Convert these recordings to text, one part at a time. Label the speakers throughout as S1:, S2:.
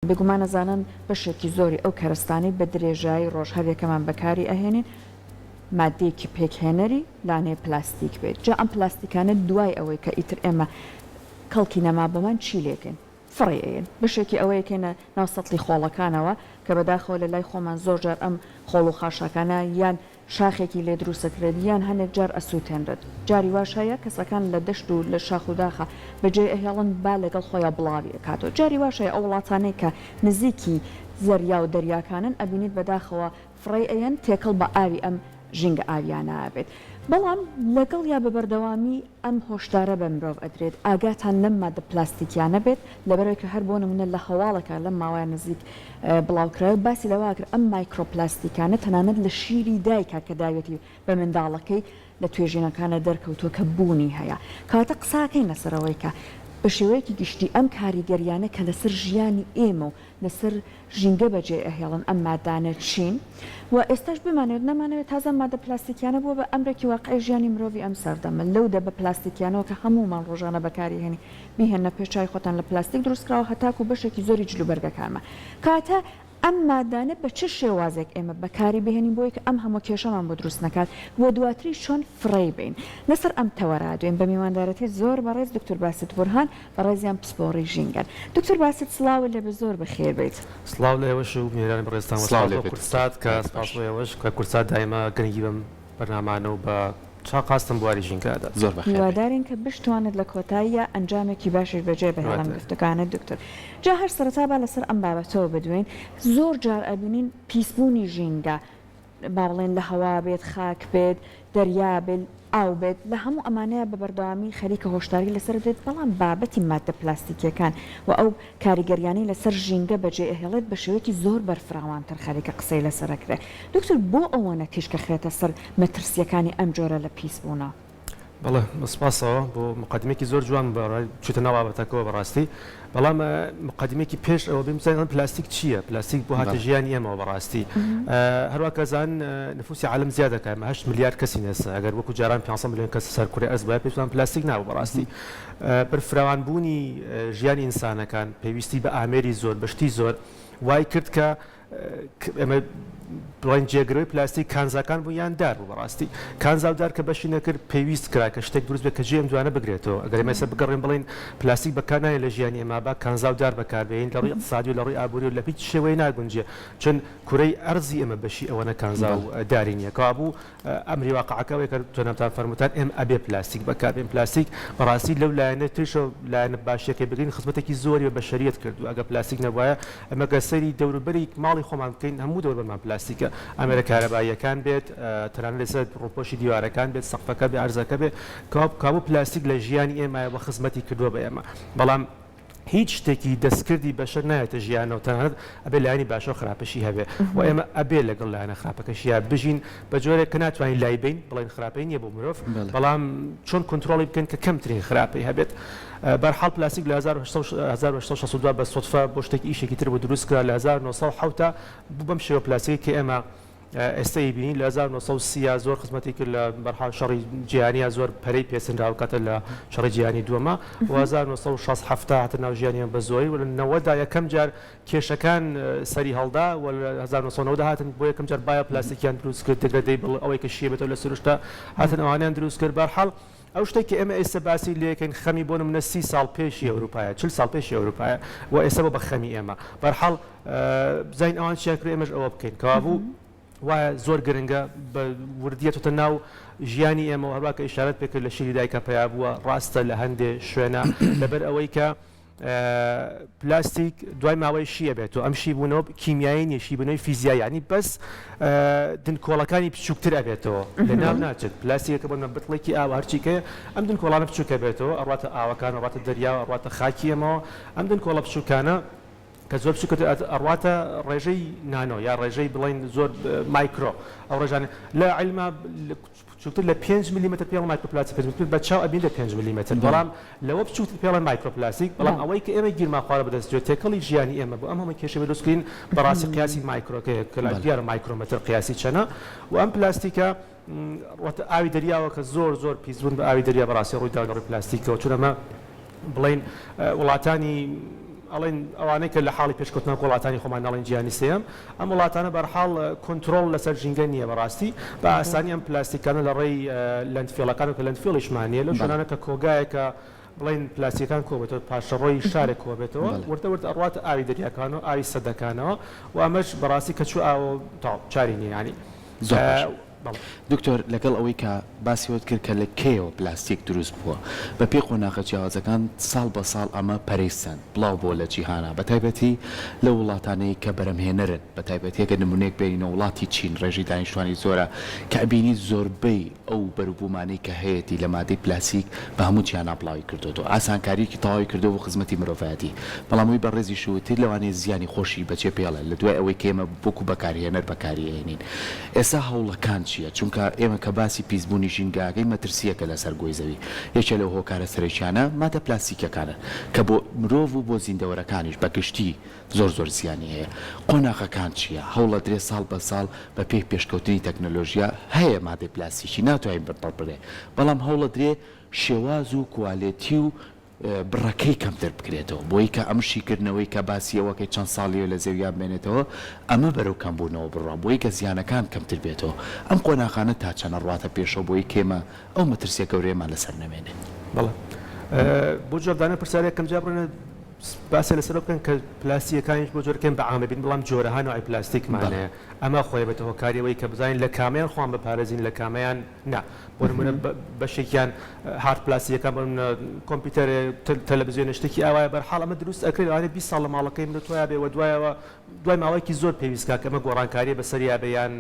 S1: بێگومان نەزانن بەشێکی زۆری ئەو کەرستانی بە درێژایی ڕۆژ هەرێکەمان بەکاری ئەهێنین مادەیەکی پێکهێنەری لانەیە پلاستیک بێت جا ئەم پلاستیکانە دوای ئەوەی کە ئیتر ئێمە کەڵکی نەما بەمان چی لێکن فڕێن بەشێکی ئەوەیەکەینە ناو سەتڵی خۆڵەکانەوە کە بەداخەوە لە لای خۆمان زۆر جار ئەم خۆڵ و خاشەکانە یان شاخێکی لێ دروستەکرێت یان هەندێک جار ئەسووتێنرێت جاری واش هەیە کەسەکان لە دەشت و لە شاخ و داخە بەجێ ئەهێڵن با لەگەڵ خۆیان بڵاوی ئەکاتەوە جاری واش هەیە ئەو وڵاتانەی کە نزیکی زەریا و دەریاکانن ئەبینیت بەداخەوە فڕێ ئەیەن تێکەڵ بە ئاوی ئەم ژینگە ئاویانە بێت بەڵام لەگەڵ یا بە بەردەوامی ئەم هۆشدارە بە مرۆڤ ئەدرێت ئاگاتان لەم مادە پلاستیکیانە بێت لەبەرەوەی کە هەر بۆ نمونە لە هەواڵەکە لەم ماوەیان نزیک بڵاوکراوە باسی لەواکر ئەم مایکرۆپلاستیکانە تەنانەت لە شیری دایکا کە داوێتی بە منداڵەکەی لە توێژینەکانە دەرکەوتووە کە بوونی هەیە کاتە قساکەی لەسەرەوەی کە بە شێوەیەکی گشتی ئەم کاریگەریانە کە لەسەر ژیانی ئێمە و لەسەر ژینگە بەجێ ئەهێڵن ئەم مادانە چین و ئێستاش بمانێت نەمانەوێت تازە مادە پلاستیکیانە بووە بە ئەمرێکی واقعی ژیانی مرۆڤی ئەم سەردەمە لەو دە بە پلاستیکیانەوە کە هەمومان ڕۆژانە بەکاری هێنی بیهێنە پێچای خۆتان لە پلاستیک دروستکراوە هەتاکو بەشێکی زۆری جلوبەرگەکانمە کاتە ئەم مادانە بە چه شێوازێک ئێمە بەکاری بهێنین بۆی کە ئەم هەموو کێشەمان بۆ دروست نەکات و دواتری چۆن فڕێ بین لەسەر ئەم تەوەرا دوێن بە میواندارەتی زۆر بەڕێز دکتۆر باست بورهان بەڕێزیان پسپۆڕی ژینگەن دکتۆر باست سلااو لە بە زۆر بەخێر بیت
S2: سلااو لە ئێوەش و میێرانی بەڕێستان کورسات کە سپاس بۆ ئێوەش کە کورسات دایما گەنگی بەم بەرنامانە و بە چاقاستم بواری ژینگەدا
S1: زۆر هیوادارین کە بشتوانێت لە کۆتاییە ئەنجامێکی باشش بەجێ بهێڵم گفتەکانت دکتۆر جا هەر سەرەتا با لەسەر ئەم بابەتەوە بدوین زۆر جار ئەبینین پیسبوونی ژینگە با بڵێن لە هەوا بێت خاک بێت دەریا بێت ئاو بێت لە هەموو ئەمانەیە بە بەردەوامی خەریکە هۆشداری لەسەر بێت بەڵام بابەتی مادە پلاستیکیەکان و ئەو کاریگەریانی لەسەر ژینگە بەجێ ئەهێڵێت بە شێوەیەکی زۆر بەرفراوانتر خەریکە قسەی لەسەرەکرێ دکتۆر بۆ ئەوەنە تیشکە خرێتە سەر مەترسیەکانی ئەم جۆرە لە پیسبوونە
S2: بەڵێ سپاسەوە بۆ مقدمێکی زۆر جوان چێتە ناو بابەتەکەەوە بەڕاستی بەڵام مقدمێکی پێش ئەوە بزانین پلاستیک چییە پلاستیک بۆ هاتە ژیانی ئێمەوە بەڕاستی هەروە کەزان نفوسی عالم زیادەکە 8 میلیارد کەسی نێسە ئەگەر وەکو جاران 500 میلیۆن کەس سەرکوڕی ئەرز بە پێویستمان پلاستیک ناوە بەڕاستی بەرفراوانبوونی ژیانی ئینسانەکان پێویستی بە ئامێری زۆر بەشتی زۆر وای کرد کە ئەمە بڵین جێگرەوەی پلاستیک کانزاکان بوو یان دار بوو بەڕاستی کانزاودار کە بەشی نەکرد پێویست کرا کە شتێک دروست بێت کە جێم دوانە بگرێتەوە ئەگەر مەسە بگەڕێن بڵین پلاستیک بەکارنایە لە ژیانی ئێمە با کانزاودار بەکاربێن لە ڕووی اقتصادی و لە ڕووی ئابووری و لە هیچ شێوەیە ناگونجێ چون کوڕەی ئەرزی ئێمە بەشی ئەوەنە کانزاوداری نییە کەوا بوو ئەمری واقعەکەوەی کە تۆنەمتان فەرمووتان ئێم ئەبێ پلاستیک بەکاربێن پلاستیک بەڕاستی لەو لایەنە تریشە لایەنە باشیەکەی بگرین خزمەتێکی زۆری بە بەشەریەت کردو ئەگە پلاستیک نەبوایە ئەمە گەسەری دەوروبەری ماڵی خۆمان بکەین هەموو دەوروبەرمان پلاستیکە ئەمێرە کارەباییەکان بێت تەنانەت لەسەر ڕووپۆشی دیوارەکان بێت سەقفەکە بێ ئەرزەکە بێت کابوو پلاستیک لە ژیانی ئێمە بە خزمەتی کردووە بە ئێمە بەڵام هیچ شتێکی دەستکردی بەشەر نایەتە ژیانەوە تەنانەت ئەبێ لایانی باشە و خراپەشی هەبێ و ئێمە ئەبێ لەگەڵ لایەنە خراپەکەشیە بژین بە جۆرێک کە ناتوانین لای بین بڵین خراپەی نییە بۆ مرۆڤ بەڵام چۆن کنترۆڵی بکەن کە کەمترین خراپەی هەبێت بەرحاڵ پلاستیک لە 1962 بە سوتفا بۆ شتێکی ئیشێکی تر بۆ دروستکرا لە 1970 بوو بەم شێوە پلاستیکی کە ئێمە ئێستای بینین لە 1930 زۆر خزمەتی کرد لە بەرحاڵ شەڕی جیهانیە زۆر پەرەی پێسەنراوە کاتە لە شەڕی جیهانی دووەمە و 1960 هاتە ناو ژیانیان بە زۆری و لە 90دا یەکەم جار کێشەکان سەری هەڵدا و لە 1990 هاتن بۆ یەکەم جار بایە پلاستیکیان دروست کرد دەگرێدەی ئەوەی کە شیە بێتەوە لە سروشتا هاتن ئەوانیان دروست کرد بەرحاڵ ئەو شتێکی ئێمە ئێستا باسی لێکەین خەمی بۆ نمونە 30 ساڵ پێشی ئەوروپایە 40 ساڵ پێشی ئەوروپایە و ئێستا بۆ بە خەمی ئێمە بەرحاڵ بزین ئەوان چیان کرد ئێمەش ئەوە بکەین کەوا بوو وایە زۆر گرنگە بە وردیەتە ناو ژیانی ئێمە و هەروە کە ئیشارەت پێکرد لە شیری دایکە پیا بووە ڕاستە لە هەندێک شوێنە لەبەر ئەوەی کە پلاستیک دوای ماوەی شیە بێتەوە ئەم شی بوونەوە کیمیایی نیە شی بنەوەی فیزیایی ینی بەس دنکۆڵەکانی بچووکتر ئەبێتەوە لە ناو ناچێت پلاستیکەکە بۆ بتڵێکی ئاو هەرچیکەیە ئەم دنکۆڵانە بچووکە بێتەوە ئەڕاتە ئاوەکان ڕاتە دەریا ڕاتە خاکی ئێمەوە ئەم دنکۆڵە بچووکانە کە زۆر بچووکە ئەڕاتە ڕێژەی نانۆ یا ڕێژەی بڵین زۆر مایکرۆ ئەو ڕێژانە لە عیلما چووتر لە 5 میلیمتر پێڵ مایکرۆپلاستیک بە چاو ئەبین لە 5 میلیمتر بەڵام لەوە بچووتر پێڵە مایکرۆپلاستیک بەڵام ئەوەی کە ئێمە گیرما خوارە بەدەستێت تێکەڵی ژیانی ئێمە بۆ ئەم هەمە کێشە دروستکردین بەڕاستی قیاسی مایکرۆکەیە کە لە دیارە مایکرۆمتر قیاسی چەنە و ئەم پلاستیکە ئاوی دەریاوە کە زۆر پیسبوون بە ئاوی دەریا بەڕاستی ڕوویدا لەڕووی پلاستیکەوە چونەمە بڵین وڵاتانی ئەڵێن ئەوانەی کە لە حاڵی پێشکەوتنە وڵاتانی خۆمان ناڵێن جیهانی سێم ئەم وڵاتانە بەرحاڵ کۆنتترۆل لەسەر ژینگە نییە بەڕاستی بە ئاسانی ئەم پلاستیکانە لە ڕێی لەندفێڵەکان و کە لەندفێڵیشمانە لەو شوێنانە کە کۆگایەکە بڵین پلاستیکان کۆبێتەوە پاشەڕۆی شارێک کۆبێتەوە وردە ئەڕاتە ئاوی دەریاکانەوە ئاوی سەدەکانەوە و ئەمەش بەڕاستی کە چوو ئاوە چاری نیە ینی
S3: دکتۆر لەگەڵ ئەوەی کە باسیوت کرد کە لە کێوە پلاستیک دروست بووە بە پێی قۆناغە جیاوازەکان ساڵ بە ساڵ ئەمە پەرەیسەن بڵاو بۆ لە جیهانە بە تایبەتی لە وڵاتانەی کە بەرەمهێنەرن بە تایبەتیەکە نمونێک بینە وڵاتی چین ڕێژی دانیشتوانی زۆرە کە ئەبینی زۆربەی ئەو بەروبوومانەی کە هەیەی لە مادەی پلاستیک بە هەموو جیهانە بڵاوی کردوەوە ئاسانکاریکی تەواوی کردو بۆ خزمەتی مرۆڤایەتی بەڵامەوەی بەڕێزی شووتر لەوانەیە زیانی خۆشی بەجێ پێڵە لە دوای ئەوەی کێمە بۆکو بەکارهێنەر بەکاریێنین ئێستا هەوڵەکان چییە چونکە ئێمە کە باسی پیسبوونی ژینگاگەی مەترسیەکە لەسەر گۆی زەوی یەکێ لەو هۆکارە سەرێکیانە مادە پلاستیکەکانە کە بۆ مرۆڤ و بۆ زیندەوەرەکانیش بەگشتی زۆر زیانی هەیە قۆناغەکان چییە هەوڵە درێ ساڵ بە ساڵ بە پێی پێشکەوتنی تەکنۆلۆژیا هەیە مادەی پلاستیکی ناتوانین بڕێ بەڵام هەوڵە درێ شێواز و کوالێتی و بڕەکەی کەمتر بکرێتەوە بۆی کە ئەم شیکردنەوەی کە باسیەوەکەی چەند ساڵیە لە زەویان بێنێتەوە ئەمە بەرەو کەمبوونەوە بڕە بۆی کە زیانەکان کەمتر بێتەوە ئەم قۆناغانە تا چەنە ڕاتە پێشەوە بۆی کێمە ئەو مەترسیە گەورەیەمان لەسەر نەمێنێ
S2: بەڵێ بۆ جوابدانە پرسیارێکم جا بڕێنە باسێ لەسەر بکەن کە پلاستیکەکانیش بۆ جۆرەکەم بە عامە بین بەڵام جۆرەها نوعی پلاستیکمانەیە ئەمە خۆی بێتە هۆکاریەوەی کە بزانین لە کامیان خۆیان بپارێزین لە کامیان نا بۆ نمونە بەشێکیان هارد پلاستیکەکان بۆ کۆمپیوتەر تەلەڤیزیۆن شتێکی ئاوایە بەرحاڵ ئەمە دروست ئەکرێت لەوانەیە 20 ساڵ لە ماڵەکەی من تۆیا بێ و دوایەوە دوای ماوەیەکی زۆر پێویستکە کە ئەمە گۆڕانکاریە بەسەریا بەیان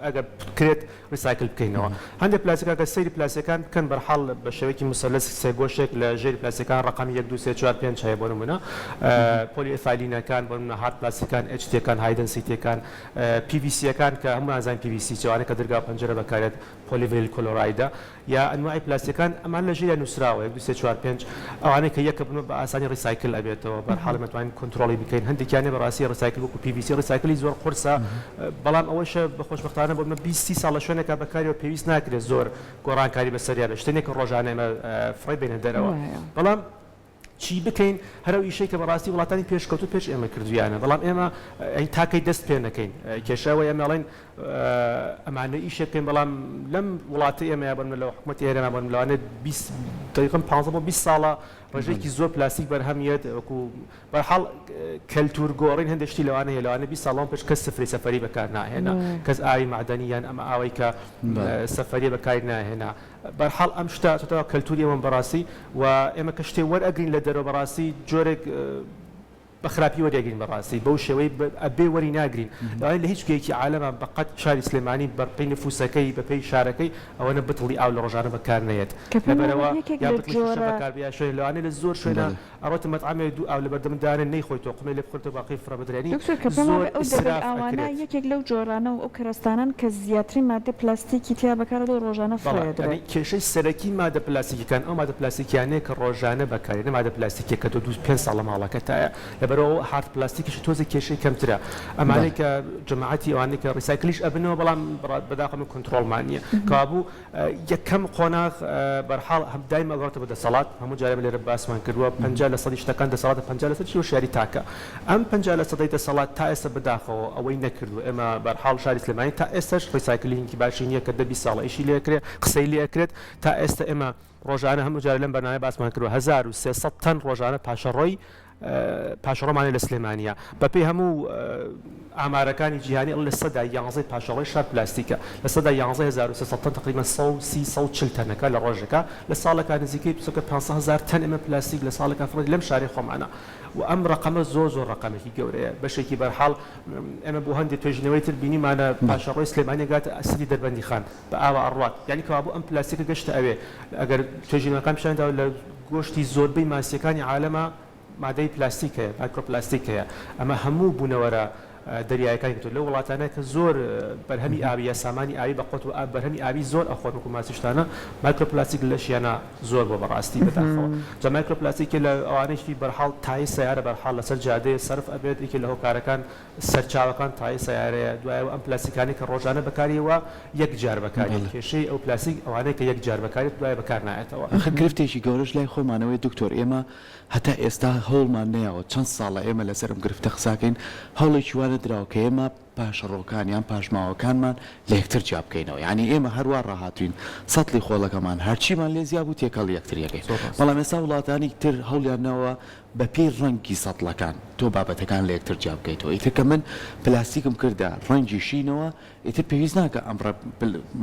S2: ئەگەر بکرێت ریسایکل بکەینەوە هەندێک پلاستیکە کە سەیری پلاستیکەکان بکەن بەرحاڵ بە شێوەیەکی مسەلەس سێگۆشێک لە ژێری پلاستیکەکان ڕقمی 1 2 3 4 5 هەیە بۆ نمونە پۆلیئێفالینەکان بۆ نمونە هارد پلاستیکان HDەکان های دەنسیتیەکان PVCەکان کە هەموو ئازان PVC جوانە کە دەرگا پەنجەرە بەکارێت پۆلیڤیل کلۆرایدە یا ئەنواعی پلاستیکەکان ئەمان لە ژێریان نووسراوە 1 2 3 4 5 ئەوانەیە کە یەکە بنەوە بە ئاسانی ریسایکل ئەبێتەوە بەرحاڵ مەتوانین کۆنتترۆلی بکەین هەندێکیانێ بەڕاستی ریسایکل وەکو PVC ریسایکلی زۆر قورسە بەڵام ئەوەشە بەخۆشبەختانە بۆ 20 ساڵ لە شوێنێکە بەکاریەوە پێویست ناکرێت زۆر گۆڕانکاری بەسەریا بێت شتێنێک ڕۆژانە ئێمە فڕی بێنە دەرەوە بەڵام چی بکەین هەرو ئیشەی کە بەڕاستی وڵاتانی پێشکەوتو پێش ئێمە کردویانە بەڵام ئێمە تاکەی دەست پێ نەکەین کێشەوە ئێمەڵێن ئەمانە ئیشەکەین بەڵام لەم وڵاتی ئێمە بن لە حکوومەتی ئێرەما بن لەوانێت 15 ساڵە ڕێژێکی زۆر پلاستیک بەرهەمیێت وەکو بەرحاڵ کەلتور گۆڕین هەندێک شتی لەوانەیە لەوانە 20 ساڵان پێش کەس سفری سەفەری بەکار ناهێنا کەس ئاوی معدەنیان ئەمە ئاوەی کە سەفەری بەکار ناهێنا بەرحاڵ ئەم شتە تۆ کەلتوری ئەوە بەڕاستی و ئێمە کە شتێ وەرئەگرین لە دەرەوە بەڕاستی جۆرێک بەخراپی وەریەگرین بەڕاستی بەو شێوەی ئەبێ وەری ناگرین لەوانەیە لە هیچ گوێیەکی عالەمە بەقەت شاری سلێمانی بەرپەی نفوسەکەی بەپێی شارەکەی ئەوەنە بتڵی ئاو لە ڕۆژانە بەکار نەیەت لەبەرەوە یا بەکاربیا شوێن لەوانەیە لە زۆر شوێنە ئەڕۆتە مەطعامێ دوو ئاو لە بەردەمدانە نەیخۆی تۆ قمێ لێ بخورتە باقی فرەبدرێنی
S1: زۆر ئەوانە یەکێک لەو جۆرانە و ئەو کەرەستانان کە زیاترین مادە پلاستیکی تیا بەکارەوە ڕۆژانە فرەدرێت
S2: کێشەی سەرەکی مادە پلاستیکیەکان ئەو مادە پلاستیکیانەیە کە ڕۆژانە بەکارێنە مادە پلاستیکێک کە 2-5 ساڵ لە ماڵەکەتایە لەبەرەوە هارد پلاستیکیش تۆزە کێشەی کەمترە ئەمانەی کە جەماعەتی ئەوانەی کە ریسایکلیش ئەبنەوە بەڵام بەداخەمی کۆنتترۆڵمان نییە کابوو یەکەم قۆناغ بەرحاڵ هەمدای مەگەڕێتە بە دەسەڵات هەموو جارێ لێرە باسمان کردووە 50% شتەکان دەسەڵاتە 50% شاری تاکە ئەم 50% دەسەڵات تا ئێستا بەداخەوە ئەوەی نەکردو ئێمە بەرحاڵ شاری سلێمانی تا ئێستاش ریسایکلینگی باشی نییە کە 20 ساڵ ئیشی لێکرێت قسەی لێکرێت تا ئێستا ئێمە ڕۆژانە هەموو جارە لەم بەرنامەیە باسمان کردووە 1300 تەن ڕۆژانە پاشەڕۆی پاشەڕۆمانە لە سلێمانیا بەپێی هەموو ئامارەکانی جیهانی لە سەدا 11 پاشەڕۆی شار پلاستیکە لە سەدا 11,300 تەن تقریبا 130-140 تەنەکە لە ڕۆژەکە لە ساڵەکە نزیکەی 500,000 تەن ئێمە پلاستیک لە ساڵەکە فڕی لەم شاری خۆمانە و ئەم ڕقەمە زۆر ڕقەمێکی گەورەیە بەشێکی بەرحاڵ ئێمە بۆ هەندێک توێژنەوەی تر بینیمانە پاشەڕۆی سلێمانی گاتە ئەسری دەربەندی خان بە ئاوا ئەڕات یعنی کەوا بۆ ئەم پلاستیکە گەشتە ئەوێ ئەگەر توێژینەکان پیشاندا لە گۆشتی زۆربەی ماسیەکانی عالەمە مادەی پلاستیک هەیە مایکرۆپلاستیک هەیە ئەمە هەموو بوونەوەرە دەریایەکانی کردو لە وڵاتانە کە زۆر بەرهەمی ئاوی یا سامانی ئاوی بە قوت و بەرهەمی ئاوی زۆر ئەخۆن وەکو ماسیشتانە مایکرۆپلاستیک لەشیانە زۆر بۆ بەڕاستی بەداخەوە جا مایکرۆپلاستیکی لە ئەوانەیشی بەرحاڵ تای سیارە بەرحاڵ لەسەر جادەیە سەرف ئەبێت یەکێک لە هۆکارەکان سەرچاوەکان تای سیارەیە دوایەوە ئەم پلاستیکانی کە ڕۆژانە بەکاریەوە یەک جار بەکاری کێشەی ئەو پلاستیک ئەوانەیە کە یەک جار بەکاری دوای بەکار نایێتەوە
S3: گرفتێکی گەورەش لای خۆمانەوەی دکتۆر ئێمە هەتا ئێستا هەوڵمان نەیەوە چەند ساڵە ئێمە لەسەرم گرفتە قساکەین هەوڵێکی وانە درراوە کە ئێمە پاشەڕۆکانیان پاشماوەکانمان لە یەکتر جیا بکەینەوە یعنی ئێمە هەروە ڕاهاتوین سەتڵی خۆڵەکەمان هەرچیمان لێ زیاب و تێکەڵ یەکتریەکەی بەڵام ئێستا وڵاتانی تر هەوڵیانەوە بە پێی ڕەنگی سەتڵەکان تۆ بابەتەکان لە یەکتر جیا بکەیتەوە ئیتر کە من پلاستیکم کردە ڕەنگی شینەوە ئیتر پێویست ناکە ئەمڕە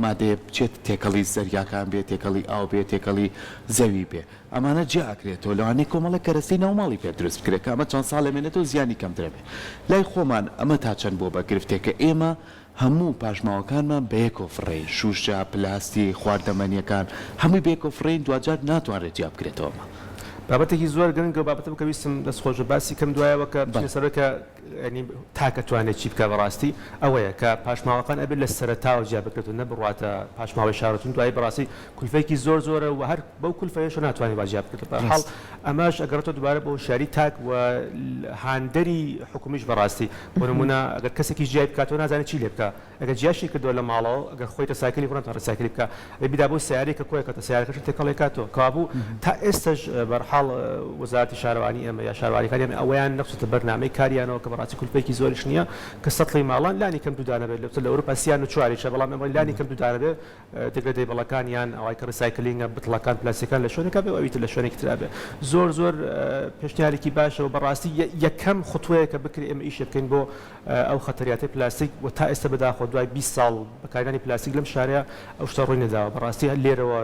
S3: مادەیە بچێت تێکەڵی زەریاکان بێت تێکەڵی ئاو بێت تێکەڵی زەوی بێ ئەمانە جیاکرێتەوە لەوانەیە کۆمەڵە کەرەستی ناوماڵی پێ دروست بکرێت کە ئەمە چەند ساڵ لەمێنێتەوە زیانی کەم درەبێ لای خۆمان ئەمە تا چەند بۆ بەگرفتێکە ئێمە هەموو پاشماوەکانمان بە یەکۆفڕێ شوشە پلاستی خواردەمەنیەکان هەمووی بە یەکۆفڕین دوجار ناتوانرێت جیا بکرێتەوە
S2: بابەتێکی زۆر گرنگە و بابەتە کە ویستم دەستخۆش باسی کەم دوایەوە کە بچینە ینی تاکە توانێت چی بکە بەڕاستی ئەوەیە کە پاشماوەکان ئەبێت لە سەرتاوە جیا بکرێتەوە نەبڕاتە پاشماوەی شارەتون دوای بەڕاستی کولفەیەکی زۆرە و هەر بەو کولفەیەش ناتوانێت باجیا بکرێت بەحاڵ ئەماش ئەگەڕێتەوە دووبارە بۆ شاری تاک و هاندەری حکومیش بەڕاستی بۆ نمونە ئەگەر کەسێکی جیای بکاتەوە نازانێت چی لێ بکە ئەگەر جیاشی کردووە لە ماڵەوە ئەگەر خۆیتە سایکلی بڕۆن ڕسایکلی بکە بیدا بۆ سیارێک کە کۆیەکەتە سیارەکەش تێکەڵی کاتەوە کابوو تا ئێستش بەرحاڵ وەزارەتی شارەوانی ئێمە یا شارەوانیەکانی ئێمە ئەویان نەخسوتە بەرنامەی کاریانەوە کە بەڕاستی کولپێکی زۆریش نییە کە سەتڵی ماڵان لانی کەم دوودانە بێت لە ئەوروپا سییان و چواریشە بەڵام ئەمە لانی کەم دوودانە بێت دەگرێت بەڵەکانیان ئەوای کە ڕسایکلینگە بتڵەکان پلاستیکان لە شوێنێکا بێ ئەویتر لە شوێنێکی ترا بێ زۆر پێشنیارێکی باشە و بەڕاستی یەکەم خوتوەیە کە بکرێت ئێمە ئیشە بکەین بۆ ئەو خەتەریاتی پلاستیک و تا ئێستا بەداخۆ دوای 20 ساڵ بەکارهێنانی پلاستیک لەم شارەیە ئەو شتە ڕووی نەداوە بەڕاستی لێرەوە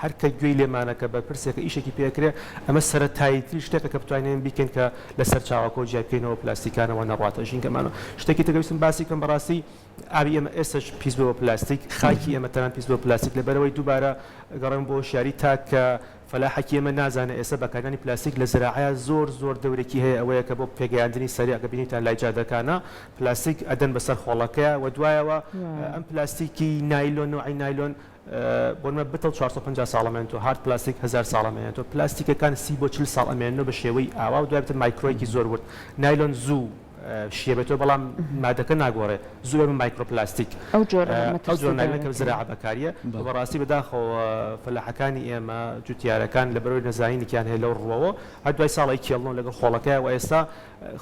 S2: هەر کە گوێی لێمانەکە بە پرسێکە ئیشێکی پێکرێ ئەمە سەرەتاییتری شتێکە کە بتوانین بیکەین کە لەسەر چاوەکۆ جیا بکەینەوە پلاستیکانەوە نەڕاتە ژینگەمانەوە شتێکی تەگەویستم باسی کەم بەڕاستی ئاوی ئێمە ئێستش پیس بۆ پلاستیک خاکی ئێمە تەنان پیس بۆ پلاستیک لەبەرەوەی دووبارە گەڕێن بۆ شاری تاک کە فەلاحەکی ئێمە نازانێت ئێستا بەکارهێنانی پلاستیک لە زراعەیە زۆر دەورێکی هەیە ئەوەیە کە بۆ پێگەیاندنی سەری ئەگە بینیتان لای جادەکانە پلاستیک ئەدەن بەسەر خۆڵەکەیە و دوایەوە ئەم پلاستیکی نایلۆن نوعی نایلۆن بۆ نمە بتڵ 450 ساڵەمێنێتەوە هارد پلاستیک 1000 ساڵەمێنێتەوە پلاستیکەکان 30 بۆ 40 ساڵ ئەمێنێتەوە بە شێوەی ئاوا و دوای بتر مایکرۆیەکی زۆر ورد نایلۆن زوو شیێبێتەوە بەڵام مادەکە ناگۆڕێ زۆر مایکرۆپلاستیک ئەو جۆر نایلۆنکە زراعە بەکاریە بەڕاستی بەداخەوە فەلاحەکانی ئێمە جوتیارەکان لە بەرەوەی نەزانینیان هەیە لەو ڕوەوە هەر دوای ساڵی کێڵنەوە لەگەڵ خۆڵەکەی و ئێستا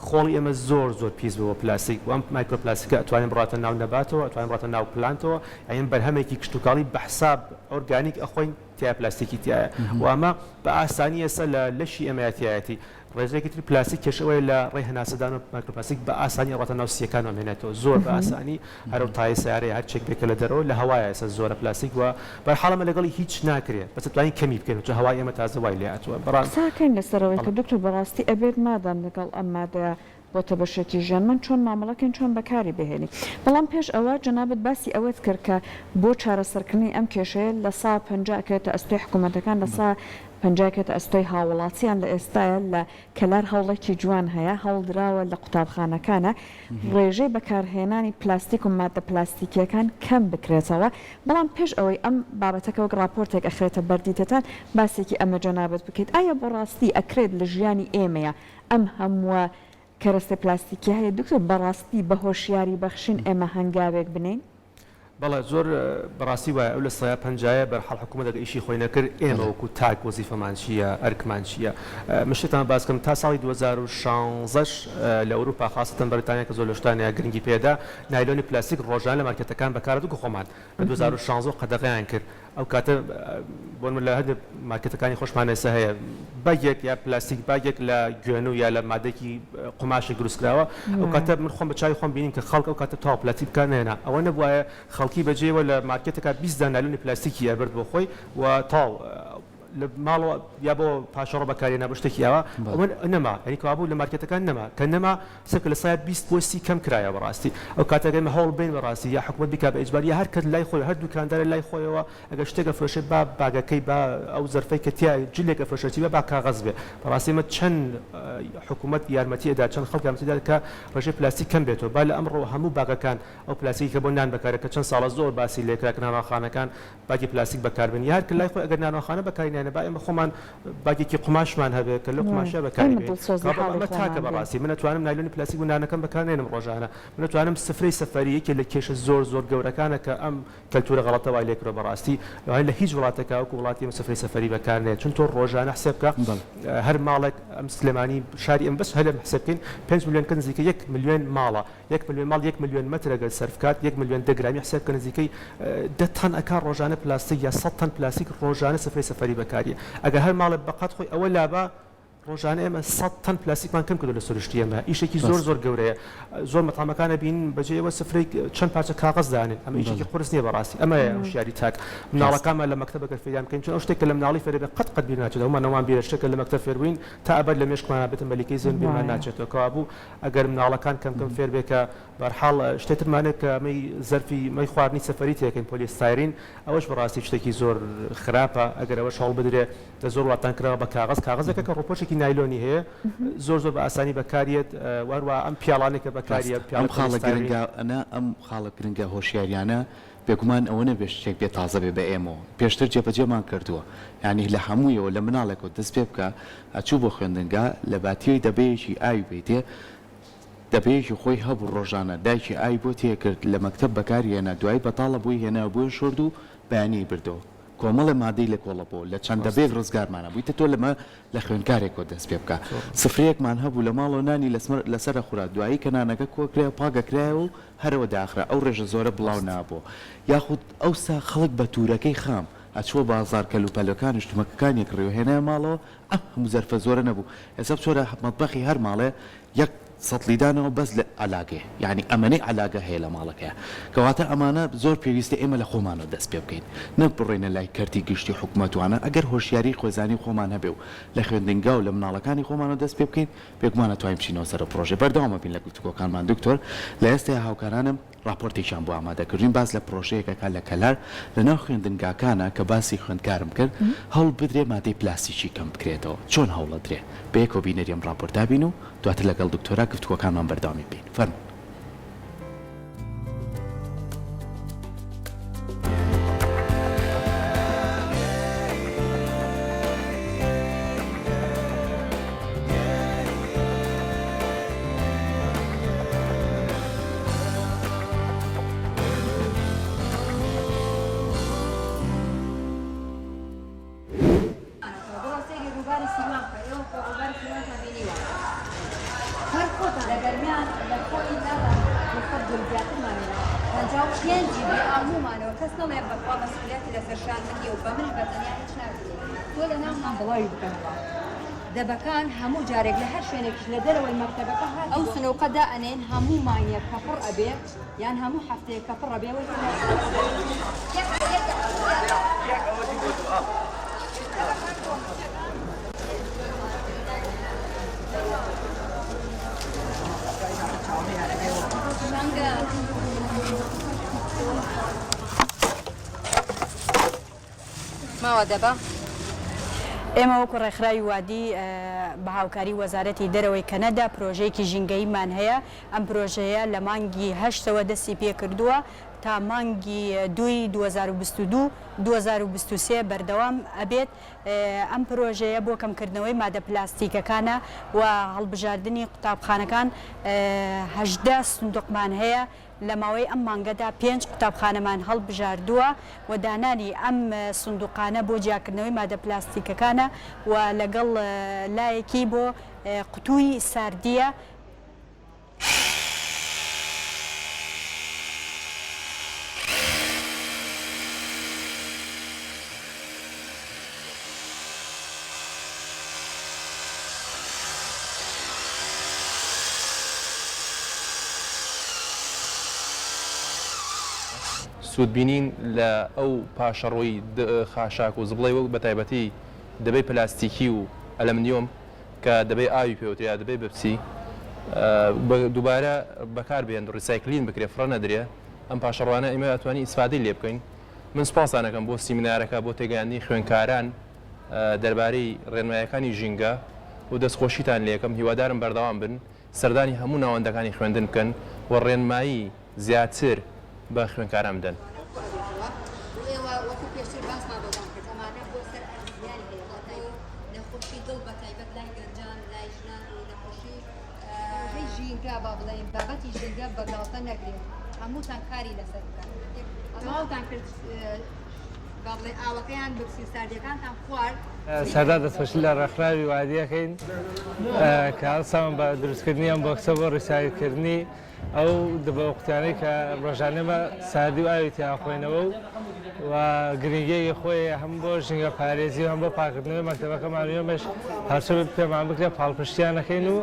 S2: خۆڵی ئێمە زۆر پیس بووە پلاستیک و ئەم مایکرۆپلاستیکە ئەتوانین بڕاتە ناو نەباتەوە ئەتوانین بڕاتە ناو پلانتەوە یان بەرهەمێکی کشتتوکاڵی بەحساب ئۆرگانیک ئەخۆین تیا پلاستیکی تایە و ئەمە بە ئاسانی ئێستا لە لەشی ئەمەیەتیایەتی ڕێژەیەکی تری پلاستیک کێشەوەی لە ڕێی هەناسەدان و مایکرۆپلاستیک بە ئاسانی ڕاتە ناو سیەکانەوە مێنێتەوە زۆر بە ئاسانی هەرو تای سیارەیە هەر چێک بێکە لە دەرەوە لە هەوایە ئێستا زۆرە پلاستیک وە بەرحاڵەمە لەگەڵی هیچ ناکرێت بەس توانین کەمی بکەین چ هەوای ئێمە تازە وای لێ هاتووە
S1: بەڕاستاکەین لەسەرەوەی کە دکتۆر بەڕاستی ئەبێت مادام لەگەڵ ئەم مادەیە بۆتە بەشێکی ژیانمان چۆن مامەڵەکەین چۆن بەکاری بهێنی بەڵام پێش ئەوە جەنابەت باسی ئەوەت کرد کە بۆ چارەسەرکردنی ئەم کێشەیە لە سا 50 کێتە ئەستۆی حکوومەتەکان لە سا 50 کێتە ئەستۆی هاوڵاتیان لە ئێستاە لە کەلار هەوڵێکی جوان هەیە هەوڵدراوە لە قوتابخانەکانە ڕێژەی بەکارهێنانی پلاستیک و مادە پلاستیکیەکان کەم بکرێتەوە بەڵام پێش ئەوەی ئەم بابەتەکە وەک راپۆرتێک ئەخرێتە بەردیتەتان باسێکی ئەمە جەنابەت بکەیت ئایا بۆ ڕاستی ئەکرێت لە ژیانی ئێمەیە ئەم هەمووە کەرەستە پلاستیکی هەیە دکتۆر بەڕاستی بە هۆشیاری بەخشین ئێمە هەنگاوێک بنین
S2: بەڵێ زۆر بەڕاستی وایە ئەو لە سایە پەنجایە بەرحەڵ حکوومەت ئەگە ئیشی خۆی نەکرد ئێمە وەکو تاک وەزیفەمان چییە ئەرکمان چییە مشتتان باسکەم تا ساڵی 2016 لە ئەوروپا خاستن بەریتانیا کە زۆر لە شتانەیە گرنگی پێدا نایلۆنی پلاستیک ڕۆژانە لە مارکێتەکان بەکارەوە خۆمان لە 2016 قەدەغەیان کرد ئەو کاتە بۆ لە هەندێک مارکێتەکانی خۆشمان ئێستا هەیە باگێک یا پلاستیک باگێک لە گوێن و یا لە مادەکی قماشێک دروستکراوە ئەو کاتە من خۆم بە چای خۆم بینین کە خەڵک ئەو کاتە تاو پلاستیک بکار نێنا ئەوە نەبووایە خەڵکی بەجێوە لە مارکێتەکە 20 نایلۆنی پلاستیکی ئەبرد بۆ خۆی و تاو لە ماڵەوە یا بۆ پاشەڕۆ بەکارێنا بە شتێکیەوە ئەوە نەما ینی کابوو لە مارکێتەکان نەما کە نەما سەکە لە سایە 20 بۆ 30 کەم کرایە بەڕاستی ئەو کاتەکەمە هەوڵ بین بەڕاستی یا حکوومەت بیکا بە ئیجباری هەر کەس لای خۆی هەر دوکاندارە لای خۆیەوە ئەگەر شتێکە فرۆشێت با باگەکەی با ئەو زەرفەی کە تیا جلێکە فرۆشێتی بە با کاغەز بێ بەڕاستی مە چەند حکوومەت یارمەتی ئەدا چەند خەڵک یارمەتیدا کە ڕێژەی پلاستیک کەم بێتەوە با لە ئەمڕۆ هەموو باگەکان ئەو پلاستیکی کە بۆ نان بەکارێت کە چەند ساڵە زۆر باسی لێکرا کە نانەخانەکان باگی پلاستیک بەکاربن یار کە لای خۆی ئەگەر نانەخانە بەکارێنێنە با ئێمە خۆمان باگێکی قماشمان هەبێت کە لە قماشە بەکارێنێت تاکە بەڕاستی من ناتوانم نایلۆنی پلاستیک و نانەکەم بەکارێنم ڕۆژانە من ناتوانم سفرەی سەفەری یەکێ لە کێشە زۆر گەورەکانە کە ئەم کەلتورە غەڵەتە وای لێکرۆ بەڕاستی لە هیچ وڵاتێکا وەکو وڵاتی ئێمە سفرەی سەفەری بەکارنێت چون تۆ ڕۆژانە حساب بکە هەر ماڵێک ئەم سلێمانی شاری ئەم بەس هەلە حساب بکەین 5 ملیۆن کە نزیکە 1 ملیۆن ماڵە 1 ملیۆن ماڵ 1 ملیۆن مەتر ئەگەر سەرف کات 1 ملیۆن دەگرامی حساب کە نزیکەی 10 تەن ئەکا ڕۆژانە پلاستیک یا 100 تەن پلاستیک ڕۆژانە سفرەی سەفەری بەکاریە ئەگەر هەر ماڵێک بەقەت خۆی ئەوە لابا ڕۆژانە ئێمە 100 تەن پلاستیکمان کەم کردو لە سروشتی ئەمە ئیشێکی زۆر گەورەیە زۆر مەتامەکانە بین بەجێەوە سفرەی چەند پارچە کاغەز دانێن ئەمە ئیشێکی قورس نییە بەڕاستی ئەمە هوشیاری تاک مناڵەکانمان لە مەکتەبەکە فێریان بکەین چون ئەو شتێک کە لە مناڵی فێربێ قەت بیر ناچێت ئەومان نەوان بیرە شتێکە لە مەکتەب فێربووین تا ئەبەر لە مێشکمانە بێتن بەلیکەی زێن بیرمان ناچێتەوە کەوا بوو ئەگەر مناڵەکان کەم فێر بێ کە بەرحاڵ شتێترمانێت کە ئەمەی زەرفی مەی خواردنی سەفەری تێکەین پۆلیستایرین ئەوەش بەڕاستی شتێکی زۆر خراپە ئەگەر ئەوەش هەڵ بدرێ لە زۆر وڵاتان کراوە بە کاغەزەکە کە ڕۆپۆشێکی نایلۆنی هەیە زۆر بە ئاسانی بەکارێت وەروە ئەم پیاڵانێکە بەکاریە
S3: ئەم خاڵە گرنگە ئەم خاڵە گرنگە هۆشیاریانە بێگومان ئەوە نەبێ شتێک بێ تازە بێ بە ئێمەوە پێشتر جێبەجێمان کردووە یعنی لە هەموویەوە لە مناڵێکەوە دەست پێ بکە ئەچوو بۆ خوێندنگا لە باتیۆی دەبەیەکی ئاوی بێتێ دەبەیەکی خۆی هەبوو ڕۆژانە دایکی ئاوی بۆ تێکرد لە مەکتەب بەکاری هێنا دوای بەتاڵە بووی هێنا بۆی شرد و بەیانی بردەوە کۆمەڵە مادەی لە کۆڵەبۆ لە چەندە بێک ڕزگارمانە بوویتە تۆ لەمە لە خوێنکارێکەوە دەست پێ بکە سفرەیەکمان هەبوو لە ماڵەوە نانی لەسەر خورا دوایی کە نانەکە کۆکرێ پاگەکرایە و هەرەوە داخرا ئەو ڕێژە زۆرە بڵاو نابوو یاخود ئەوسا خەڵک بە تورەکەی خام ئەچوە بازار کەلوپەلەکان شتمەکەکانی کڕێوهێنای ماڵەوە هەموو زەرفە زۆرە نەبوو ئێستا چۆرە مەتبەخی هەر ماڵێ یەک سەتلیدانەوە بەس لە علاگێ یعنی ئەمەنەی علاگە هەیە لە ماڵەکەیە کەواتە ئەمانە زۆر پێویستە ئێمە لە خۆمانەوە دەست پێ بکەین نەبڕێنە لای کەرتی گشتی حکوومەتوانە ئەگەر هۆشیاری خۆزانی خۆمان هەبێ و لە خوێندنگا و لە مناڵەکانی خۆمانەوە دەست پێ بکەین پێکمانە توانین بچینەوە سەر پرۆژێ بەردەوامە بین لە گفتوگۆکانمان دکتۆر لە ئێستا هاوکارانم راپۆرتێکیان بۆ ئامادەکردین باس لە پرۆژەیەکەکە لە کەلار لەناو خوێندنگاکانە کە باسی خوێندکارم کرد هەڵ بدرێ مادەی پلاستیکی کەم بکرێتەوە چۆن هەوڵە درێ بەیەکەوە بینەریم راپۆرتا بین و دواتر لەگەڵ دکتۆرا گفتوگۆکانمان بەردەوامی بین فەرموو
S4: دەبەکان هەموو جارێک لە هەر شوێنێکش لە دەرەوەی مەکتەبەکە ئەو سنووقەدا ئەنێن هەموو مانیە کە پڕ ئەبێ یان هەموو هەفتەیە کە پڕ ئەبێ ماوە دەبە
S5: ئێمە وەکو ڕێکخراوی وادی بە هاوکاری وەزارەتی دەرەوەی کەنەدا پرۆژەیەکی ژینگەییمان هەیە ئەم پرۆژەیە لە مانگی 8ەوە دەستی پێ کردووە تا مانگی 2023 بەردەوام ئەبێت ئەم پرۆژەیە بۆ کەمکردنەوەی مادە پلاستیکەکانە و هەڵبژاردننی قوتابخانەکان 18 سندوقمان هەیە لە ماوەی ئەم مانگەدا 5 قوتابخانەمان هەڵبژاردووە و دانانی ئەم سندوقانە بۆ جیاکردنەوەی مادە پلاستیکەکانە و لەگەڵ لایەکی بۆ قوتووی ساردیە
S6: سوودبینین لە ئەو پاشەڕۆی خاشاک و زبڵی وەک بە تایبەتی دەبێ پلاستیکی و ئەلەمنیۆم کە دەبێ ئاوی پێوتریا دەبێ بپسی دووبارە بەکار بێن ڕیسایکلین بکرێ فڕە نەدرێ ئەم پاشەڕوانە ئێمە ئەتوانی ئیسفادەی لێ بکەین من سپاسانەکەم بۆ سیمینارەکە بۆ تێگەیاندنی خوێندکاران دەربارەی ڕێنمایەکانی ژینگە و دەستخۆشیتان لێکم هیوادارم بەردەوام بن سەردانی هەموو ناوەندەکانی خوێندن بکەن و ڕێنمایی زیاتر بە خوێندکاران بدەن.
S4: با بڵێن بابەتی ژینگە بەگاڵتە نەگرێت هەمووتان کاری لەسەر بکەن ئەماوتان کرد با بڵێ ئاوەکەیان بپسی ساردیەکانتان خوارد
S7: سەردا دەستخۆشی لە ڕێکخراوی وادیەکەین کە هەڵسامان بە دروستکردنی ئەم بۆکسە بۆ ڕیسایکردنی ئەو دبەوقتیانەی کە ڕۆژانەمە ساردی و ئاوی تیاخۆینەوە و گرنگی خۆی هەم بۆ ژینگە پارێزی و هەم بۆ پاکردنەوەی مەکتەبەکەمانوێمەش هەرچە پێمان بکرێت پاڵپشتیانەکەین و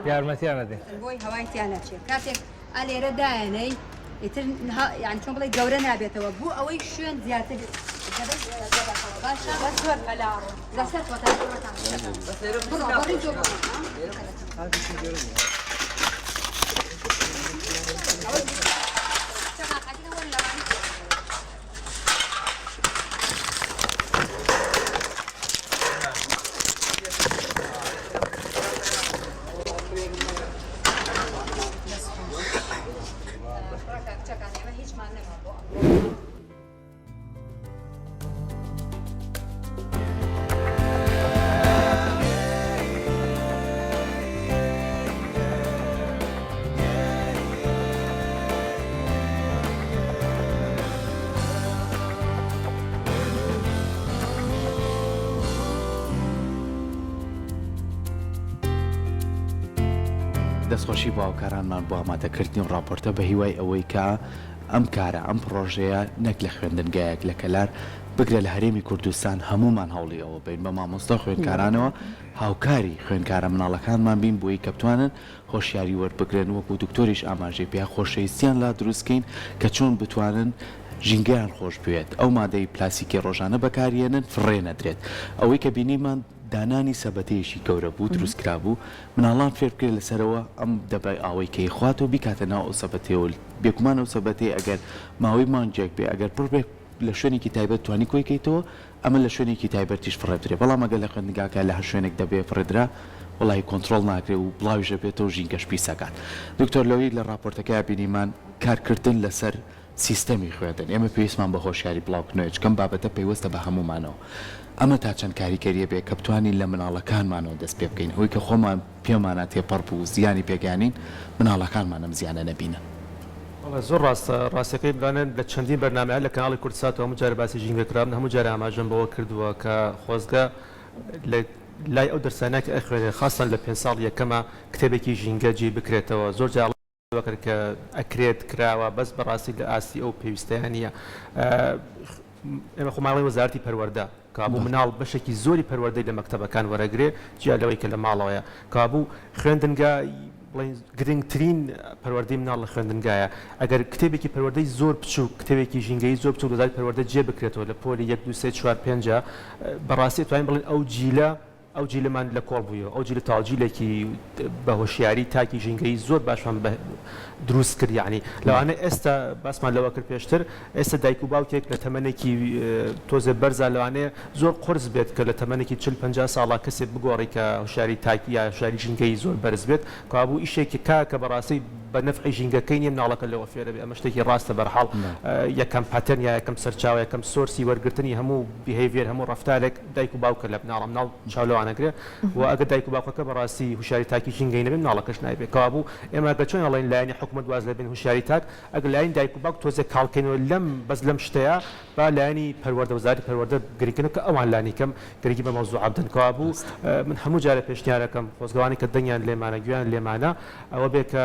S7: یارمەتیان دێن
S4: بۆی هەوایتیان نەچێت کاتێک ئەلێرە دایەنەی ئیتر یان چۆن بڵێ گەورە نابێتەوە بوو ئەوەی شوێن زیاتر
S3: دەستخۆشی باوکارانمان بۆ ئامادەکردنی و راپۆرتە بە هیوای ئەوەی کە ئەم کارە ئەم پرۆژەیە نەک لە خوێندنگایەک لە کەلار بگرە لە هەرێمی کوردستان هەمومان هەوڵی ئەوە بین بە مامۆستا خوێندکارانەوە هاوکاری خوێندکارە مناڵەکانمان بین بۆی کە بتوانن خۆشیاری وەربگرن وەکو دکتۆریش ئاماژەی پێ خۆشەویستیان لا دروستکەین کە چۆن بتوانن ژینگەیان خۆش بوێت ئەو مادەی پلاسیکی ڕۆژانە بەکارێنن فڕێ نەدرێت ئەوەی کە بینیمان دانانی سەبەتەیەشی گەورە بوو دروستکرا بوو مناڵان فێر بکرێت لەسەرەوە ئەم دەبای ئاوەی کەی خواتەوە بیکاتە ناو ئەو سەبەتەوە بێکمان ئەو سەبەتەی ئەگەر ماوەی مانجێک بێ ئەگەر پڕبێک لە شوێنێکی تایبەت توانی کۆی کەیتەوە ئەمە لە شوێنێکی تایبەتیش فڕێدرێ بەڵام ئەگەر لە خوێندنگاکە لە هەر شوێنێک دەبێ فڕێدرا وڵی کۆنتترۆل ناکرێت و بڵاویژە بێتەوە ژینگەش پیسەکان دکتۆر لەوەی لە راپۆرتەکە بینیمان کارکردن لەسەر سیستەمی خوێندن ئێمە پێویستمان بە هۆشیاری بڵاوکردنەوەی کەم بابەتە پێوەستە بە هەمومانەوە ئەمە تا چەند کاریگەریە بێ کە بتوانین لە مناڵەکانمانەوە دەست پێ بکەین هۆی کە خۆمان پێمانە تێپەڕ بوو زیانی پێگەانین مناڵەکانمانم زیانە نەبینە
S2: زۆر ڕاستەکەی بڵانێن لە چەندین بەرنامەیە لە کاناڵی کوردستان هەموو جارە باسی ژینگەکرابن هەموو جارە ئاماژەم بەوە کردووە کە خۆزگە لای ئەو دەرسانە کە ئەخوێنێ خاستان لە 5 ساڵ یەکەمە کتێبێکی ژینگە جێ بکرێتەوە زۆر جار کرد کە ئەکرێت کراوە بەس بەڕاستی لە ئاستی ئەو پێویستیانە ئێمە خۆماڵی وەزارەتی پەروەردە کابوو مناڵ بەشێکی زۆری پەروەردەی لە مەکتەبەکان وەرەگرێ جیا لەوەی کە لە ماڵەوەیە کابوو خوێندنگە گرنگترین پەروەردەی مناڵ لە خوێندنگایە ئەگەر کتێبێکی پەروەردەی زۆر بچوو کتێبێکی ژینگەی زۆر بچوو لەدای پەروەردە جێ بکرێتەوە لە پۆلی 1 2 3 4 5 بەڕاستی توانین بڵێن ئەو جیلە ئەو جیلمان لە کۆڵ بوویەوە ئەو جیل تاجیلێکی بە هۆشیاری تاکی ژینگەی زۆر باشمان دروست کرد یعنی لەوانە ئێستا باسمان لەوە کرد پێشتر ئێستا دایک و باوکێک لە تەمەنێکی تۆزە بەرزە لەوانەیە زۆر قرس بێت کە لە تەمەنێکی 40-50 ساڵا کەسێک بگۆڕی کە هۆشیاری تاکی یا هۆشیاری ژینگەی زۆر بەرز بێت کابوو ئیشێکی کە بەڕاستی بە نەفعی ژینگەکەی نیە مناڵەکە لەوە فێرە بێ ئەمە شتێکی ڕاستە بەرحاڵ یەکەم پاتەرن یا یەکەم سەرچاو یەکەم سۆرسی وەرگرتنی هەموو بیهێڤیر هەموو ڕەفتارێک دایک و باوکە لە مناڵ چاولەوانەگرێ و ئەگەر دایک و باوکەکە بەڕاستی هوشیاری تاکی ژینگەی نەبێت مناڵەکەش نایبێت کابوو ئێمە گە چۆن ئەڵێن لایەنی حکوومەت واز لەبێن هوشیاری تاک ئەگەر لایەن دایک و باوک تۆزێک کاڵکەینەوە بەس لەم شتەیە با لایەنی پەروەردە وەزارەتی پەروەردە گرنگکردن کە ئەوان لانی کەم گرنگی بە مەوزوع بدەن کابوو من هەموو جارە پێشنیارەکەم خۆزگەوانی کە دەنگیان لێمانە گویان لێمانە ئەوە بێ کە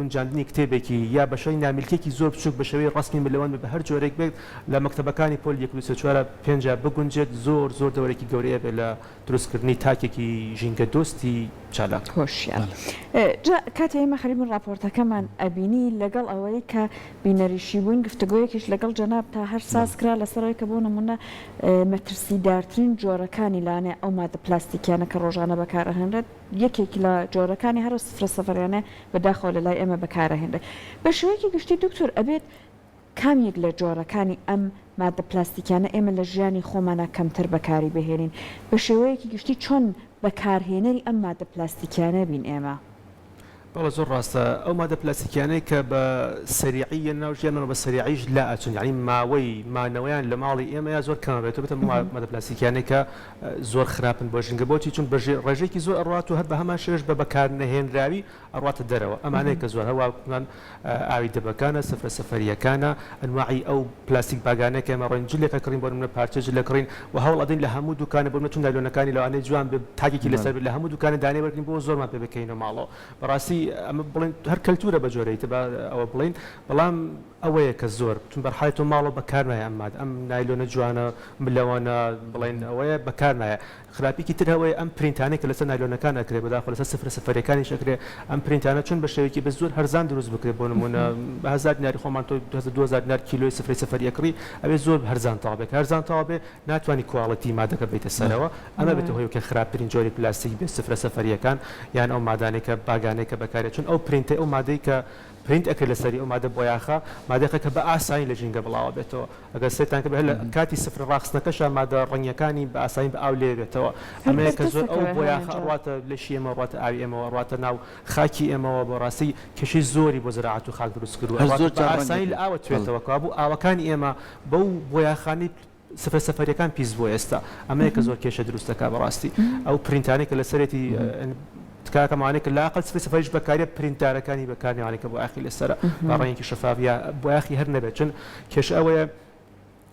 S2: گونجاندنی کتێبێکی یا بەشەی نامیلکێکی زۆر بچوک بە شێوەی ڕستمی ملەوەن بە هەر جۆرێک بێت لە مەکتەبەکانی پۆل 1-4 بگونجێت زۆر دەورێکی گەورەیە بێت لە دروستکردنی تاکێکی ژینگە دۆستی چالاک.
S1: خۆشیان کاتێ ئێمە خەریبن راپۆرتەکەمان ئەبینی لەگەڵ ئەوەی کە بینەریشی بووین گفتگۆیەکیش لەگەڵ جەناب تا هەر سازکرا لەسەرەوەی کە بۆ نمونە مەترسیدارترین جۆرەکانی لانێ ئەو مادە پلاستیکیانە کە ڕۆژانە بەکارەهێنرێت یەکێکی لە جۆرەکانی هەر سفرەیانە بەداخەوە لە لای ئێمە بەکارەهێنرێت بە شێوەیەکی گشتی دکتۆر ئەبێت کامیەک لە جۆرەکانی ئەم مادە پلاستیکیانە ئێمە لە ژیانی خۆمانە کەمتر بەکاری بهێنین بە شێوەیەکی گشتی چۆن بەکارهێنەری ئەم مادە پلاستیکیانە بین ئێمە.
S2: بەڵە زۆر ڕاستە ئەو مادە پلاستیکیانەی کە بە سەریعی ناوژیانەوە بە سەریعیش لا ئەچون یعنی ماوەی مانەوەیان لە ماڵی ئێمە یا زۆر کەمەبێتەوە بێتە مادە پلاستیکیانەی کە زۆر خراپن بۆ ژینگە بۆچی چون ڕێژێکی زۆر ئەڕات و هەر بە هەمان شێش بە بەکار نەهێنراوی ئەڕاتە دەرەوە ئەمانەیە کە زۆر هەواکمان ئاوی دەبەکانە سەفرەیەکانە ئەنواعی ئەو پلاستیک باگانەیە کە ئێمە ڕەنجلێکە کڕین بۆ منە پارچەج لە کڕین و هەوڵ ئەدەین لە هەموو دوکانە بۆ چون نایلۆنەکانی لەوانەیە جوان تاکێکی لەسەر لە هەموو دوکانە دانێ وەرگین بۆ زۆرمان پێ بکەینەوە ماڵەوە بەڕاستی ئەمە بڵین هەر کەلتورە بە جۆرەیت ئەوە بڵین بەڵام ئەوەیە کە زۆر چون بەرحالێت و ماڵەوە بەکار نایە ئەم نایلۆنە جوانە ملەوانە بڵین ئەوەیە بەکار نایە خراپێکی تر هەوەیە ئەم پرینتانێک کە لەسەر نایلۆنەکان ئەکرێ بەداخۆ لەسەر سفرەکانی شەکرێ ئەم پرینتانە چون بە شێوەیەکی بە زۆر هەرزان دروست بکرێت بۆ نمونە 1000 دیناری خۆمان تۆ 2000 دینار کیلۆی سفرەیەکڕی ئەوێ زۆر هەرزان تاوابێت هەرزان تاوابێ ناتوانانی کواڵەتی مادەکە بێتە سەرەوە ئەمە بێتە هۆی کە خراپترین جۆری پلاستیک بێت سفرەیەکان یان ئەو مادانێکە باگانێکە بەکارێت چون ئەو پرینتە ئەو مادەی کە پرینت ئەکرێت لەسەری ئەو مادە بۆیاخە مادەکە کە بە ئاسایی لە ژینگە بڵاوە بێتەوە ئەگەر سێتان کە لە کاتی سفر ڕاخستنەکەش مادە ڕەنگەکانی بە ئاسایی بە ئاو لێ بێتەوە ئەمەیە کە زۆر ئەو بۆیاخە ڕاتە لەشی ئێمە ڕاتە ئاوی ئێمەوە ڕاتە ناو خاکی ئێمەوە بۆ ڕاستی کەشی زۆری بۆ زراعەت و خاک دروست کردووە بە ئاسایی لە ئاوە توێتەوە کابوو ئاوەکانی ئێمە بەو بۆیاخانی سفرەیەکان پیس بۆ ئێستا ئەمەیە کە زۆر کێشە دروستەکە بەڕاستی ئەو پرینتانێک کە لەسەرێتی کاکەمانێک لاقل سفرەیەش بەکارێ پرینتارەکانی بەکارنیوانێکە بۆ ئاخی لەسرە بەڕێنکی شەفافە بۆ ئاخی هەر نەبێت چون کێش ئەوەیە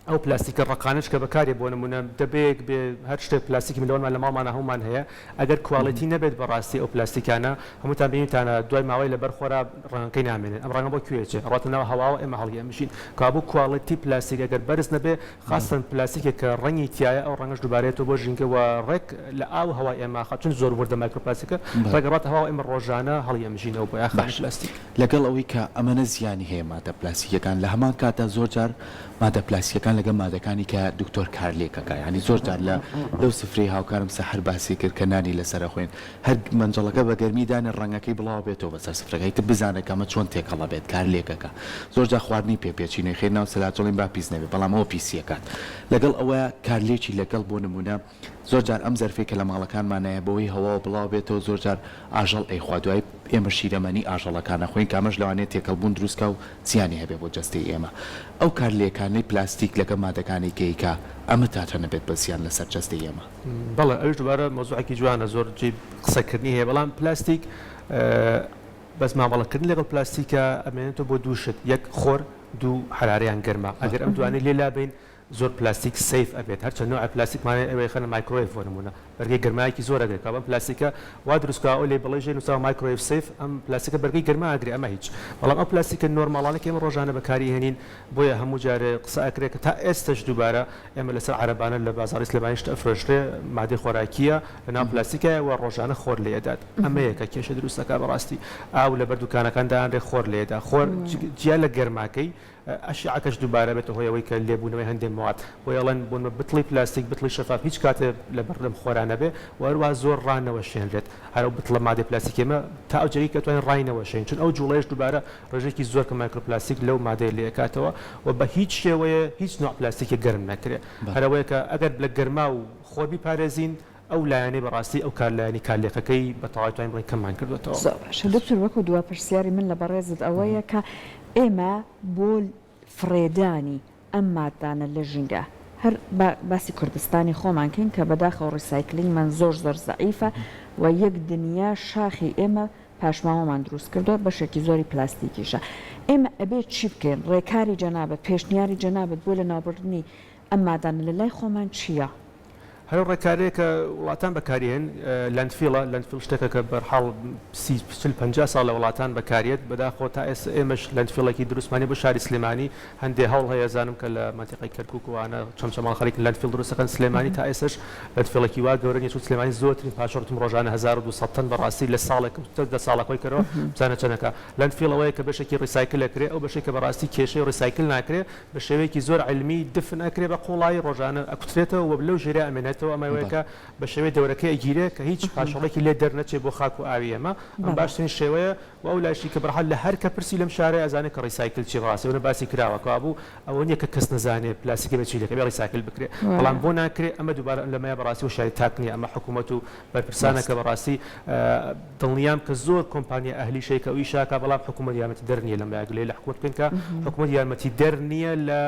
S2: ئەو پلاستیکە ڕقانش کە بەکارێ بۆ نمونە دەبێت بێ هەر شتێک پلاستیکی ملەوەمان لە ماڵمانە هەمومان هەیە ئەگەر کواڵەتی نەبێت بەڕاستی ئەو پلاستیکانە هەمووتان بینیتانە دوای ماوەی لەبەر خۆرا ڕەنگەکەی نامێنێت ئەم ڕەنگە بۆ کوێچێ ڕاتنەوە هەواوە ئێمە هەڵگەمشین کابوو کواڵەتی پلاستیک ئەگەر بەرز نەبێ خاستن پلاستیکێک کە ڕەنگی تایە ئەو ڕەنگەش دووبارێتەوە بۆ ژینگەوە ڕێک لە ئاو هەوای ئێمە چون زۆر وردە مایکرۆپلاستیکە ڕێگەڕات هەواوە ئێمە ڕۆژانە هەڵگەمژینەوە بۆ یاخ پلاستیک
S3: لەگەڵ ئەوەی کە ئەمەنە زیانی هەیە مادە پلاستیکەکان لە هەمان کاتە زۆر جار مادە پلاستیکەکان لەگەڵ مادەکانی کە دکتۆر کارلێکەکە ینی زۆر جار لەو سفرەی هاوکارم سەحر باسی کرد کە نانی لەسرە خوێن هەر منجەڵەکە بە گەرمیدانە ڕەنگەکەی بڵاو بێتەوە بەسەر سفرەکەی تر بزانێت ئەمە چۆن تێکەڵە بێت کارلێکەکە زۆر جا خواردنی پێچینەی خێرناو سەلاجۆڵین با پیس نەبێت بەڵام ئەوە پیسیەکات لەگەڵ ئەوە کارلێکی لەگەڵ بۆ نمونە زۆر جار ئەم زەرفێکە لە ماڵەکانمانەیە بەوەی هەواوە بڵاو بێتەوە زۆر جار ئاژەڵ ئەیخوا دوای ئێمە شیرەمەنی ئاژەڵەکانە خوێن کامەش لەوانێت تێکەڵبوون دروستکە و زیانی هەبێ بۆ جەستەی ئێمە ئەو کارلێکانەی پلاستیک لەگە مادەکانی کەیکا ئەمە تاتەنە بێت بەسییان لەسەر جەستەی ئێمە
S2: بەڵێ ئەوش دوبارە مۆزوعێکی جوانە زۆر قسەکردنی هەیە بەڵام پلاستیک بەس مامەڵەکردن لەگەڵ پلاستیکە ئەمێنێتەوە بۆ دووشت یەک خۆر دوو حراریان گەرمە ئەگەر ئەم دوانەی لێلا بین زۆر پلاستیک سیف ئەبێت هەرچەند نوع پلاستیکمانێ ئەوەی خەنە مایکرۆیف بۆ نمونە بەرگەی گەرمایەکی زۆر ئەگرێت کابم پلاستیکە وا دروستکە ئەو لێ بڵێ ژێ نووسا مایکرۆیف سیف ئەم پلاستیکە بەرگەی گەرما ئەگرێ ئەمە هیچ بەڵام ئەو پلاستیکە نۆرماڵانە کە ئێمە ڕۆژانە بەکاری هێنین بۆیە هەموو جارێ قسە ئەکرێت کە تا ئێستش دووبارە ئێمە لەسەر عەرەبانە لە بازاڕی سلێمانیشتە ئەفرۆشرێ مادەی خۆراکیە لەناو پلاستیکایەوە ڕۆژانە خۆر لێدات ئەمەیە کە کێشە دروستەکە بەڕاستی ئاو لە بەردووکانەکان داهێنرێ خۆر لێدا خۆر جیا لە گەرماکەی ئەشعەکەش دووبارە بێتە هۆیەوەی کە لێبوونەوەی هەندێک مواد بۆ یاڵەن بوون بتڵی پلاستیک بتڵی شەفاف هیچ کاتێ لە بەردەم خۆرانە بێ وەروە زۆر ڕانەوە شێنرێت هەرو بتڵە مادەی پلاستیکێمە تا ئەو جەری کە توانین ڕاینەوە شێن چون ئەو جوڵەیەش دووبارە ڕێژێکی زۆر کە مایکرۆپلاستیک لەو مادەی لێکاتەوە و بە هیچ شێوەیە هیچ نوع پلاستیکی گەرم نەکرێت هەرەوەیە کە ئەگەر لە گەرما و خۆر بیپارێزین ئەو لایەنەی بەڕاستی ئەو کارلایەنی کارلێقەکەی بە تەواوی توانین بڵێن کەممان کردوێتەوە
S1: دکتۆر وەکو دوا پرسیاری من لە بەڕێزت ئەوەیە کە ئێمە بۆ فرێدانی ئەم مادانە لە ژینگە هەر باسی کوردستانی خۆمانکەین کە بەداخەوە ڕیسایکلینگ من زۆر زەعیفە و یەک دنیا شاخی ئێمە پاشماوەمان دروست کردووە بەشێکی زۆری پلاستیکیشە ئێمە ئەبێت چی بکەین ڕێکاری جەنابەت پێشنیاری جەنابەت بۆ لە ناوبردنی ئەم مادانە لە لای خۆمان چییە؟
S2: هەر ڕێکارەیە کە وڵاتان بەکارێن لەندفیل شتێکە کە بەرحاڵ 50 ساڵ لە وڵاتان بەکارێت بەداخۆ تا ئێستا ئێمەش لەندفیڵێکی دروستمانی بۆ شاری سلێمانی هەندێک هەوڵ هەیە زانم کە لە منتیقەی کەرکووک وانە چەمچەمان خەڵکی لەندفیل دروستەکەن سلێمانی تا ئێستش لەندفیڵێکی وا گەورە نیە چون سلێمانی زۆرترین پاشەڕتم ڕۆژانە 1200 تن بەڕاستی لە ساڵێکم دە ساڵەکەی کەرەوە بزانە چەندەکە لەندفیڵەوەی کە بەشێکی ڕیسایکل ئەکرێ ئەو بەشێک کە بەڕاستی کێشەی ڕیسایکل ناکرێ بە شێوەیەکی زۆر علمی دفن ئەکرێ بە قوڵایی ڕۆژانە ئەکوترێتەوە و لەو ژێرە ئەمێنێتەوە ئەمەوەیەکە بە شێوەی دەورەکەی ئەگیرێ کە هیچ پاشەڵێکی لێ دەرنەچێ بۆ خاک و ئاوی ئەمە ئەم باشترین شێوەیە و ئەو لاشی کە بەرحال لە هەر کە پرسی لەم شارەیە ئەزانێت کە ڕیسایکل چی ڕاستە ونە باسی کراوە کابوو ئەوە نییە کە کەس نەزانێت پلاستیکی بەچی لەکە بێ ڕیسایکل بکرێت بەڵام بۆ ناکرێت ئەمە دووبارە لەمەیە بەڕاستی و شاری تاکنی ئەمە حکوومەت و بەرپرسانەکە بەڕاستی دڵنیام کە زۆر کۆمپانیا ئەهلی شەیکە ئەوی شاکە بەڵام حکوومەت یارمەتی دەرنیە لەم لایەک لە حکوومەت بکەن کە حکوومەت یارمەتی دەرنیە لە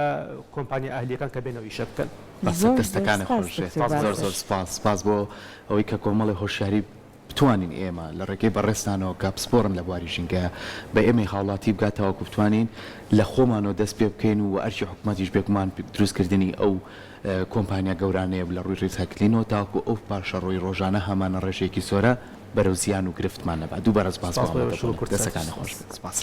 S2: کۆمپانیا ئەهلیەکان کە بێنەوە ئیشە بکەن
S3: دەستەکانی خۆش زۆر سپاس بۆ ئەوەی کە کۆمەڵی هۆشیاری بتوانین ئێمە لە ڕێگەی بەڕێستانەوە کە پسپۆرم لە بواری ژینگە بە ئێمە هاوڵاتی بگاتەوە کو بتوانین لە خۆمانەوە دەست پێ بکەین و ئەرکی حکوومەتیش بێکمان دروستکردنی ئەو کۆمپانیا گەورانەیە لە ڕووی ڕیسایکلینەوە تاکو ئەو پاشە ڕۆی ڕۆژانە هەمانە ڕێژێکی سۆرە بەرەو زیان و گرفتمان نەبات دووبارە سپاس دەستەکانی خۆش سپاس